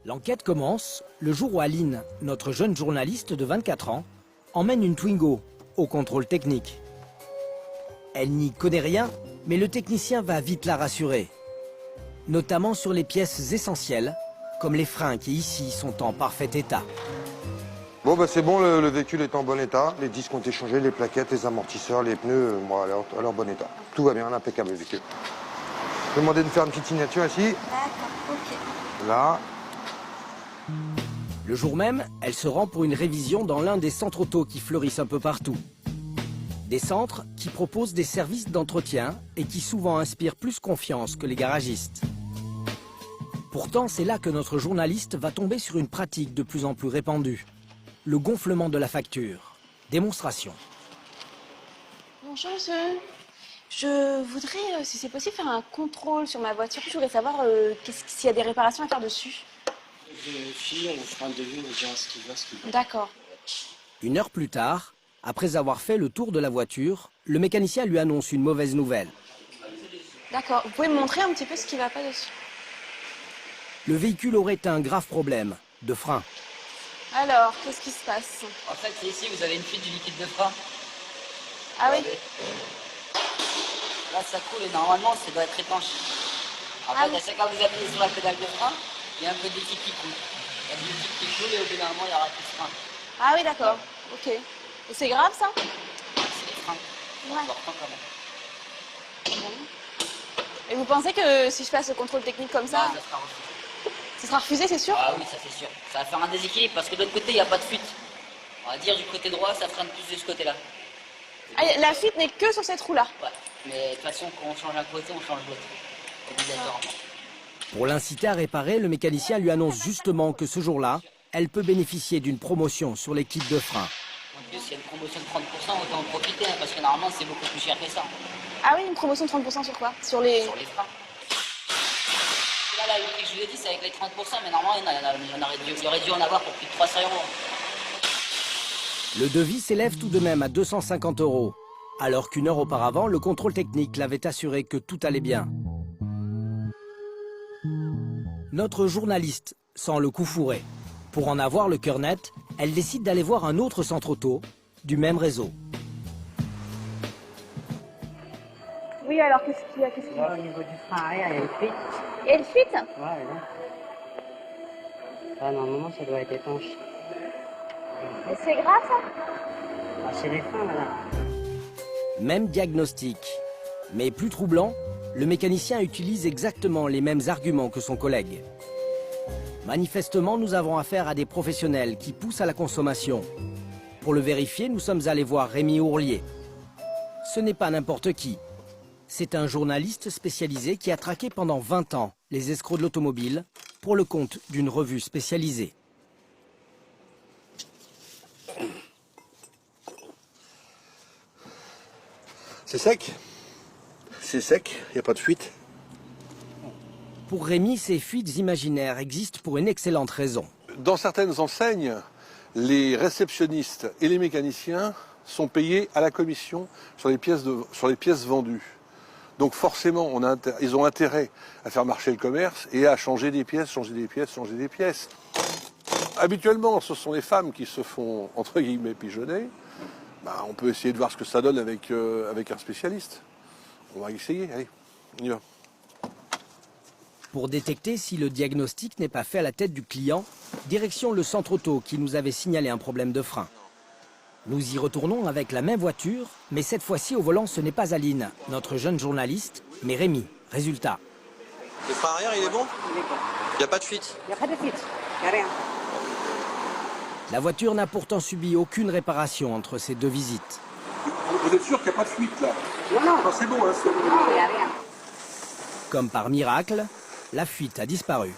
L'enquête commence le jour où Aline, notre jeune journaliste de 24 ans, emmène une Twingo au contrôle technique. Elle n'y connaît rien, mais le technicien va vite la rassurer. Notamment sur les pièces essentielles, comme les freins qui ici sont en parfait état. Bon bah c'est bon, le véhicule est en bon état. Les disques ont été changés, les plaquettes, les amortisseurs, les pneus, à leur bon état. Tout va bien, impeccable le véhicule. Je vais demander de faire une petite signature ici. D'accord, ok. Là. Le jour même, elle se rend pour une révision dans l'un des centres auto qui fleurissent un peu partout. Des centres qui proposent des services d'entretien et qui souvent inspirent plus confiance que les garagistes. Pourtant, c'est là que notre journaliste va tomber sur une pratique de plus en plus répandue. Le gonflement de la facture. Démonstration. Bonjour monsieur. Je voudrais, si c'est possible, faire un contrôle sur ma voiture. Je voudrais savoir s'il y a des réparations à faire dessus. On vous fera un devis, on vous dira ce qu'il veut, D'accord. Une heure plus tard, après avoir fait le tour de la voiture, le mécanicien lui annonce une mauvaise nouvelle. D'accord. Vous pouvez me montrer un petit peu ce qui ne va pas dessus? Le véhicule aurait un grave problème de frein. Alors, qu'est-ce qui se passe? En fait, c'est ici, vous avez une fuite du liquide de frein. Ah oui? Là, ça coule et normalement, ça doit être étanche. En fait, à chaque fois que vous appuyez sur la pédale de frein, il y a un peu de liquide qui coule. Il y a du liquide qui coule et au bout d'un moment, il y aura plus de frein. Ah oui, d'accord. Ok. Et c'est grave, ça? C'est les freins. C'est Ouais. important quand même. Bon. Et vous pensez que si je passe le contrôle technique comme ça, Non, ça sera refusé. ce sera refusé, c'est sûr? Ah oui, ça c'est sûr. Ça va faire un déséquilibre parce que de l'autre côté, il n'y a pas de fuite. On va dire du côté droit, ça freine plus de ce côté-là. Ah, la fuite n'est que sur cette roue-là. Ouais. Mais de toute façon, quand on change un côté, on change l'autre. Obligatoirement. Pour l'inciter à réparer, le mécanicien lui annonce justement que ce jour-là, elle peut bénéficier d'une promotion sur les kits de frein. En plus, il y a une promotion de 30%, autant en profiter, hein, parce que normalement, c'est beaucoup plus cher que ça. Ah oui, une promotion de 30% sur quoi? Sur les... Sur les freins. Là, le prix que je vous ai dit, c'est avec les 30%, mais normalement, il y aurait dû en avoir pour plus de 300 euros. Le devis s'élève tout de même à 250 €, alors qu'une heure auparavant, le contrôle technique l'avait assuré que tout allait bien. Notre journaliste sent le coup fourré. Pour en avoir le cœur net, elle décide d'aller voir un autre centre auto du même réseau. Oui, alors qu'est-ce qu'il y a? Là, au niveau du frein arrière, il y a une fuite. Il y a une fuite? Ouais, là. Là, normalement, ça doit être étanche. Et c'est grave, ça? Ah, c'est les freins, là. Même diagnostic. Mais plus troublant, le mécanicien utilise exactement les mêmes arguments que son collègue. Manifestement, nous avons affaire à des professionnels qui poussent à la consommation. Pour le vérifier, nous sommes allés voir Rémi Ourlier. Ce n'est pas n'importe qui. C'est un journaliste spécialisé qui a traqué pendant 20 ans les escrocs de l'automobile pour le compte d'une revue spécialisée. C'est sec. C'est sec, il n'y a pas de fuite. Pour Rémi, ces fuites imaginaires existent pour une excellente raison. Dans certaines enseignes, les réceptionnistes et les mécaniciens sont payés à la commission sur les pièces vendues. Donc forcément, ils ont intérêt à faire marcher le commerce et à changer des pièces, changer des pièces, changer des pièces. Habituellement, ce sont les femmes qui se font, entre guillemets, pigeonner. Bah, on peut essayer de voir ce que ça donne avec un spécialiste. On va essayer, allez, on y va. Pour détecter si le diagnostic n'est pas fait à la tête du client, direction le centre auto qui nous avait signalé un problème de frein. Nous y retournons avec la même voiture, mais cette fois-ci au volant ce n'est pas Aline, notre jeune journaliste, mais Rémi. Résultat. Le frein arrière, il est bon? Il est bon. Il n'y a pas de fuite? Il n'y a pas de fuite. Il n'y a rien. La voiture n'a pourtant subi aucune réparation entre ces deux visites. Vous êtes sûr qu'il n'y a pas de fuite là? Non, non. C'est bon, hein, Non, il n'y a rien. Comme par miracle, la fuite a disparu.